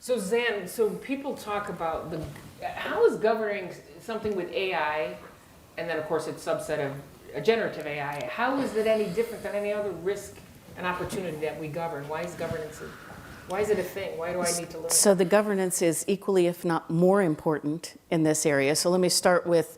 So Zan, so people talk about how is governing something with AI, and then of course it's subset of a generative AI, how is it any different than any other risk and opportunity that we govern? Why is governance, why is it a thing? Why do I need to learn? So the governance is equally, if not more important in this area. So let me start with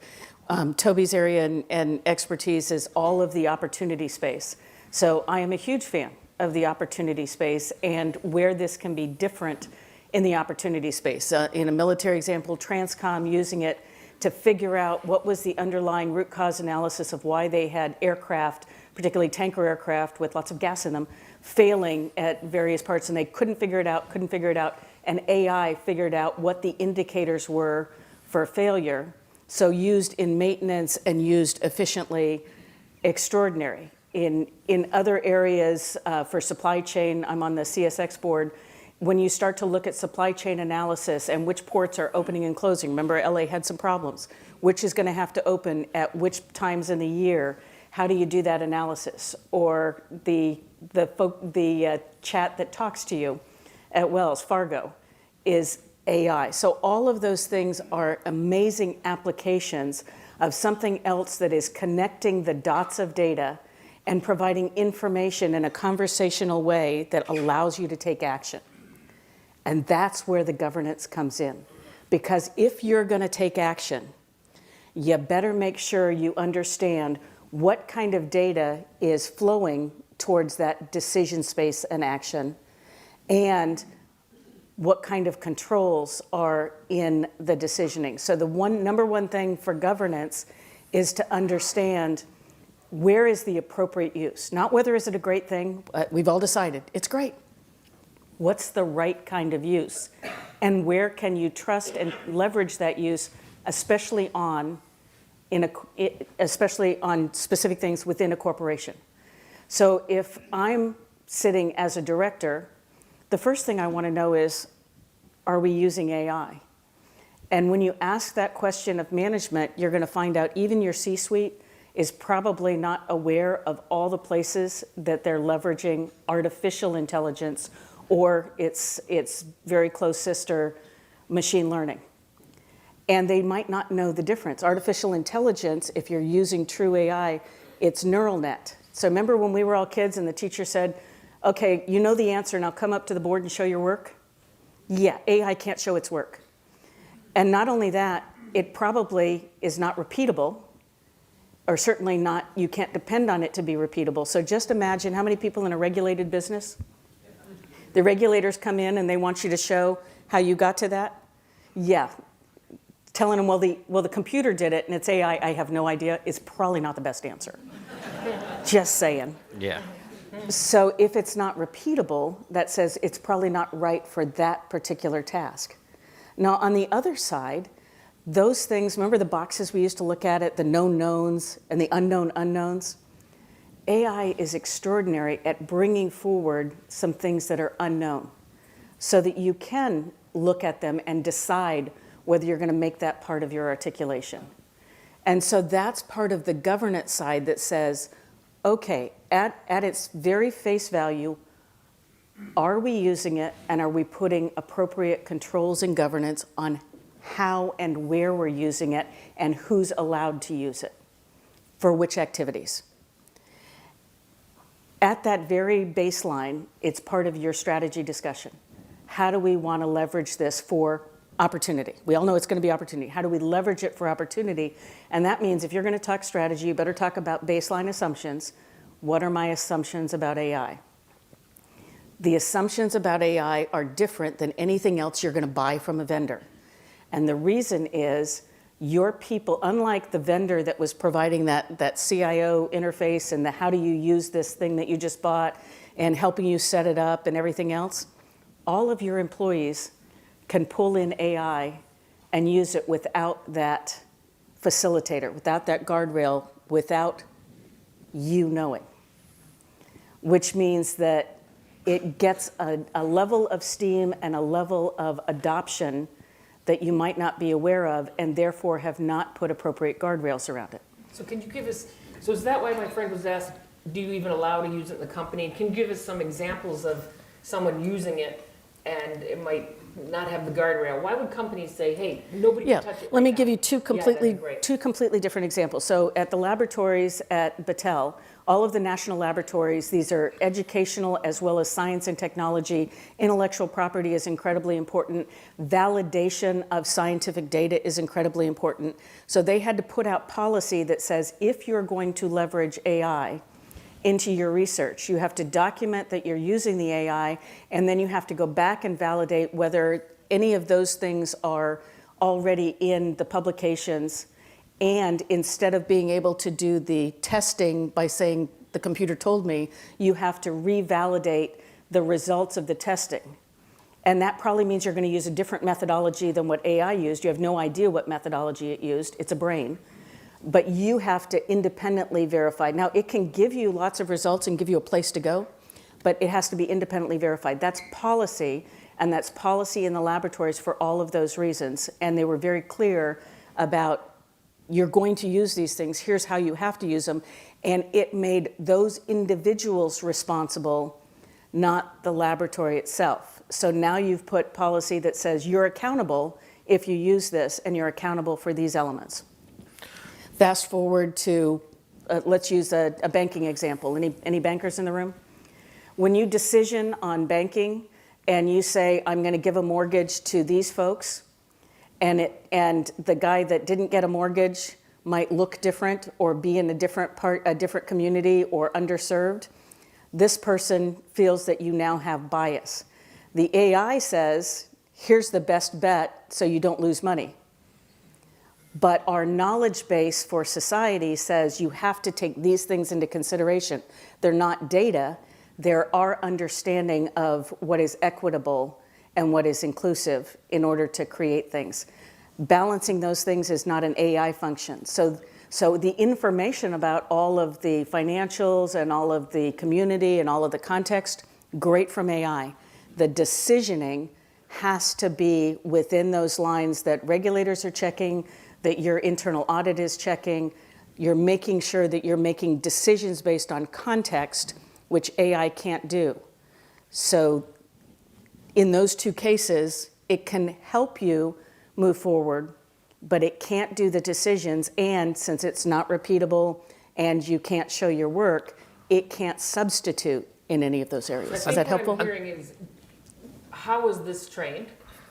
Toby's area and expertise is all of the opportunity space. So I am a huge fan of the opportunity space and where this can be different in the opportunity space. In a military example, Transcom using it to figure out what was the underlying root cause analysis of why they had aircraft, particularly tanker aircraft with lots of gas in them, failing at various parts, and they couldn't figure it out, and AI figured out what the indicators were for failure. So used in maintenance and used efficiently, extraordinary. In other areas for supply chain, I'm on the CSX board, when you start to look at supply chain analysis and which ports are opening and closing, remember LA had some problems, which is going to have to open at which times in the year, how do you do that analysis? Or the chat that talks to you at Wells Fargo is AI. So all of those things are amazing applications of something else that is connecting the dots of data and providing information in a conversational way that allows you to take action. And that's where the governance comes in. Because if you're going to take action, you better make sure you understand what kind of data is flowing towards that decision space and action, and what kind of controls are in the decisioning. So the number one thing for governance is to understand where is the appropriate use. Not whether is it a great thing, we've all decided it's great. What's the right kind of use? And where can you trust and leverage that use, especially on specific things within a corporation? So if I'm sitting as a director, the first thing I want to know is, are we using AI? And when you ask that question of management, you're going to find out even your C-suite is probably not aware of all the places that they're leveraging artificial intelligence or its very close sister, machine learning. And they might not know the difference. Artificial intelligence, if you're using true AI, it's neural net. So remember when we were all kids and the teacher said, okay, you know the answer, now come up to the board and show your work? Yeah, AI can't show its work. And not only that, it probably is not repeatable, or certainly not, you can't depend on it to be repeatable. So just imagine how many people in a regulated business? The regulators come in and they want you to show how you got to that? Yeah. Telling them, well, the computer did it and it's AI, I have no idea, is probably not the best answer. Just saying. Yeah. So if it's not repeatable, that says it's probably not right for that particular task. Now, on the other side, those things, remember the boxes we used to look at the known knowns and the unknown unknowns? AI is extraordinary at bringing forward some things that are unknown so that you can look at them and decide whether you're going to make that part of your articulation. And so that's part of the governance side that says, okay, at its very face value, are we using it and are we putting appropriate controls and governance on how and where we're using it and who's allowed to use it for which activities? At that very baseline, it's part of your strategy discussion. How do we want to leverage this for opportunity? We all know it's going to be opportunity. How do we leverage it for opportunity? And that means if you're going to talk strategy, you better talk about baseline assumptions. What are my assumptions about AI? The assumptions about AI are different than anything else you're going to buy from a vendor. And the reason is your people, unlike the vendor that was providing that CIO interface and the how do you use this thing that you just bought and helping you set it up and everything else, all of your employees can pull in AI and use it without that facilitator, without that guardrail, without you knowing. Which means that it gets a level of steam and a level of adoption that you might not be aware of and therefore have not put appropriate guardrails around it. So can you give us, so is that why my friend was asked, do you even allow to use it in the company? Can you give us some examples of someone using it and it might not have the guardrail? Why would companies say, hey, nobody Yeah, can touch it let me right give now? you Yeah, that'd be great. two completely different examples. So at the laboratories at Battelle, all of the national laboratories, these are educational as well as science and technology. Intellectual property is incredibly important. Validation of scientific data is incredibly important. So they had to put out policy that says if you're going to leverage AI into your research, you have to document that you're using the AI, and then you have to go back and validate whether any of those things are already in the publications. And instead of being able to do the testing by saying the computer told me, you have to revalidate the results of the testing. And that probably means you're going to use a different methodology than what AI used. You have no idea what methodology it used. It's a brain. But you have to independently verify. Now, it can give you lots of results and give you a place to go, but it has to be independently verified. That's policy, and that's policy in the laboratories for all of those reasons. And they were very clear about, you're going to use these things, here's how you have to use them. And it made those individuals responsible, not the laboratory itself. So now you've put policy that says you're accountable if you use this, and you're accountable for these elements. Fast forward to, let's use a banking example. Any bankers in the room? When you decision on banking and you say, I'm going to give a mortgage to these folks, and the guy that didn't get a mortgage might look different or be in a different community or underserved, this person feels that you now have bias. The AI says, here's the best bet so you don't lose money. But our knowledge base for society says you have to take these things into consideration. They're not data, they're our understanding of what is equitable and what is inclusive in order to create things. Balancing those things is not an AI function. So the information about all of the financials and all of the community and all of the context, great from AI. The decisioning has to be within those lines that regulators are checking, that your internal audit is checking. You're making sure that you're making decisions based on context, which AI can't do. So in those two cases, it can help you move forward, but it can't do the decisions. And since it's not repeatable and you can't show your work, it can't substitute in any of those areas. Is that helpful? What I'm hearing is, how was this trained?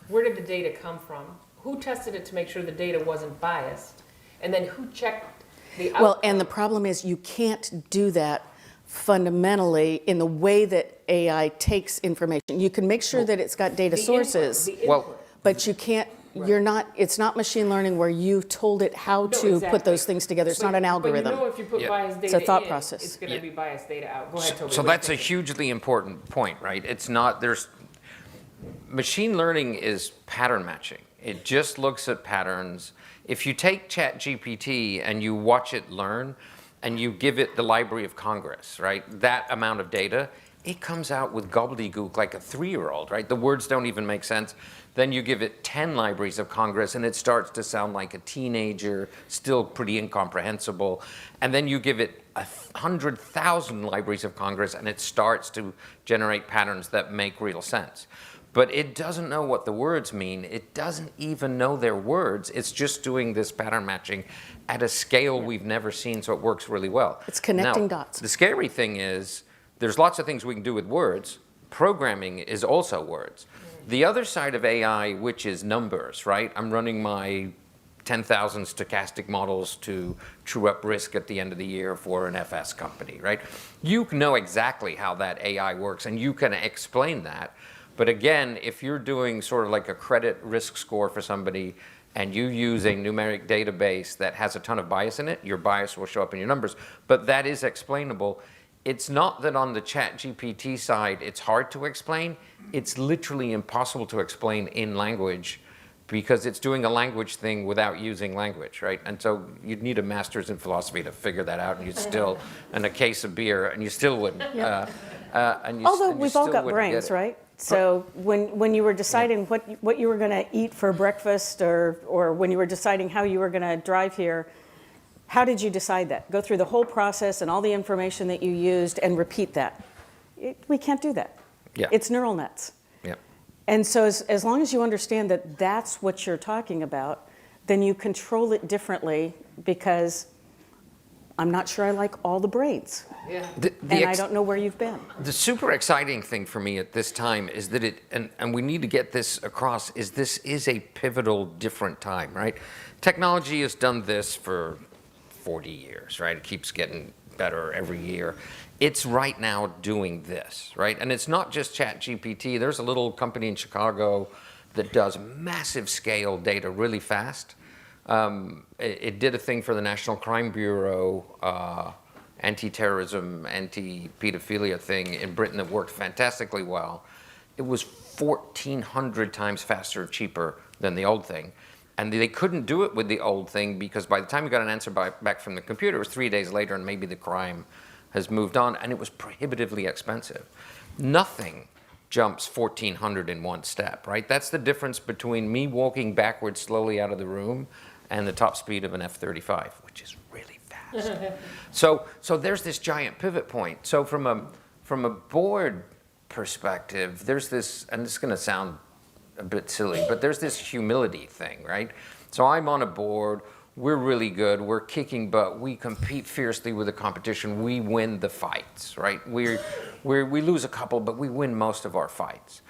Where did the data come from? Who tested it to make sure the data wasn't biased? And then who checked the outcome? Well, and the problem is you can't do that fundamentally in the way that AI takes information. You can make sure that it's got data sources, The input. but you can't, it's not machine learning where you told it how to exactly. put those things together. It's not an algorithm. But you know, if you put biased data It's a thought in, process. it's going to be biased data out. Go ahead, Toby. So that's a hugely important point, right? It's not, machine learning is pattern matching. It just looks at patterns. If you take ChatGPT and you watch it learn and you give it the Library of Congress, right? That amount of data, it comes out with gobbledygook like a 3-year-old, right? The words don't even make sense. Then you give it 10 Libraries of Congress and it starts to sound like a teenager, still pretty incomprehensible. And then you give it 100,000 Libraries of Congress and it starts to generate patterns that make real sense. But it doesn't know what the words mean. It doesn't even know their words. It's just doing this pattern matching at a scale we've never seen, so it works really well. It's connecting Now, dots. The scary thing is, there's lots of things we can do with words. Programming is also words. The other side of AI, which is numbers, right? I'm running my 10,000 stochastic models to true up risk at the end of the year for an FS company, right? You know exactly how that AI works, and you can explain that. But again, if you're doing sort of like a credit risk score for somebody and you use a numeric database that has a ton of bias in it, your bias will show up in your numbers. But that is explainable. It's not that on the ChatGPT side, it's hard to explain. It's literally impossible to explain in language because it's doing a language thing without using language, right? And so you'd need a master's in philosophy to figure that out, and you'd still, and a case of beer, and you still wouldn't. Although we've all got brains, right? So when you were deciding what you were going to eat for breakfast or when you were deciding how you were going to drive here, how did you decide that? Go through the whole process and all the information that you used and repeat that. We can't do that. Yeah. It's neural nets. Yeah. And so as long as you understand that that's what you're talking about, then you control it differently, because I'm not sure I like all the braids. Yeah. And I don't know where you've been. The super exciting thing for me at this time is that and we need to get this across, is this is a pivotal different time, right? Technology has done this for 40 years, right? It keeps getting better every year. It's right now doing this, right? And it's not just ChatGPT. There's a little company in Chicago that does massive scale data really fast. It did a thing for the National Crime Bureau, anti-terrorism, anti-pedophilia thing in Britain that worked fantastically well. It was 1,400 times faster, cheaper than the old thing. And they couldn't do it with the old thing because by the time you got an answer back from the computer, it was 3 days later and maybe the crime has moved on, and it was prohibitively expensive. Nothing jumps 1,400 in one step, right? That's the difference between me walking backwards slowly out of the room and the top speed of an F-35, which is really fast. So there's this giant pivot point. So from a board perspective, there's this, and it's going to sound a bit silly, but there's this humility thing, right? So I'm on a board. We're really good. We're kicking butt. We compete fiercely with the competition. We win the fights, right? We lose a couple, but we win most of our fights.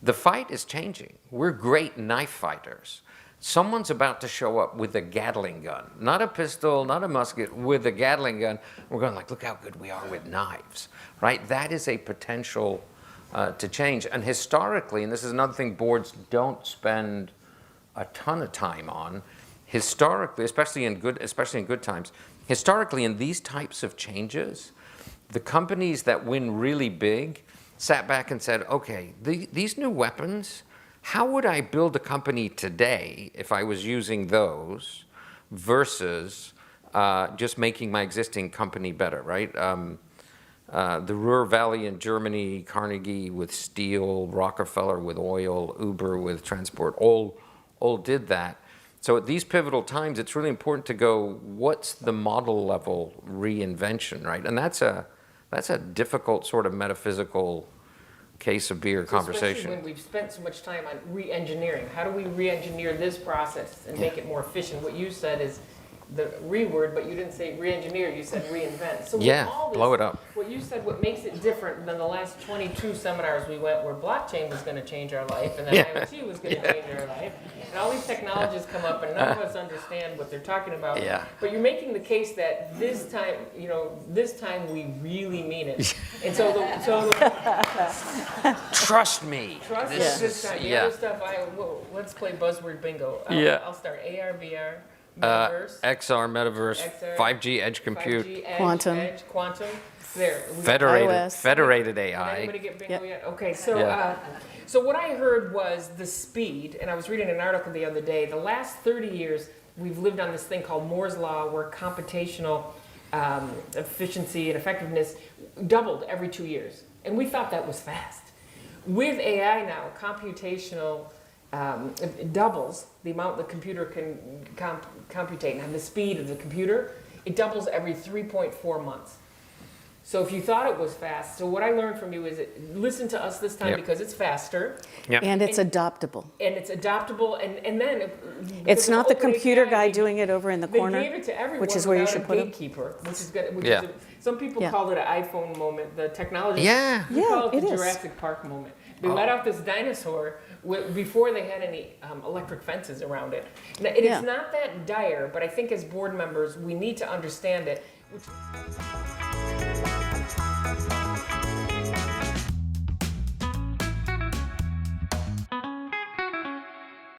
The fight is changing. We're great knife fighters. Someone's about to show up with a Gatling gun, not a pistol, not a musket, with a Gatling gun. We're going like, look how good we are with knives, right? That is a potential to change. And historically, and this is another thing boards don't spend a ton of time on, historically, especially in good times, historically in these types of changes, the companies that win really big sat back and said, okay, these new weapons, how would I build a company today if I was using those versus just making my existing company better, right? The Ruhr Valley in Germany, Carnegie with steel, Rockefeller with oil, Uber with transport, all did that. So at these pivotal times, it's really important to go, what's the model level reinvention, right? And that's a difficult sort of metaphysical case of beer conversation. Especially when we've spent so much time on re-engineering. How do we re-engineer this process and make it more efficient? What you said is the re-word, but you didn't say re-engineer, you said reinvent. So Yeah, all this, blow it up. What you said, what makes it different than the last 22 seminars we went where blockchain was going to change our life and then IoT was going to change our life. And all these technologies come up and none of us understand what they're talking about. Yeah. But you're making the case that this time, this time we really mean it. And so Trust me. trust This us this is- time. The yeah. other stuff, let's play buzzword bingo. I'll start AR, VR, Uh, metaverse, XR, metaverse, XR, 5G, edge compute, 5G, edge, Quantum. edge, quantum. There. we got- iOS. federated Did AI. anybody get bingo Yep. yet? Okay, so Yeah. so what I heard was the speed, and I was reading an article the other day. The last 30 years, we've lived on this thing called Moore's law, where computational efficiency and effectiveness doubled every 2 years, and we thought that was fast. With AI now, computational it doubles the amount the computer can computate, and the speed of the computer, it doubles every 3.4 months. So if you thought it was fast, so what I learned from you is listen to us this time Yep. because it's faster Yep. And it's adoptable. and it's adoptable, and then It's not the open computer API, guy doing it over in the They corner, gave it to everyone which is where you without should a put them. gatekeeper, which is good. Which Yeah. is some people Yeah. call it an iPhone moment. The technology. Yeah. We call it Yeah, the it is. Jurassic Park moment. They let out this dinosaur before they had any electric fences around it. Now, it Yeah. is not that dire, but I think as board members we need to understand it. Which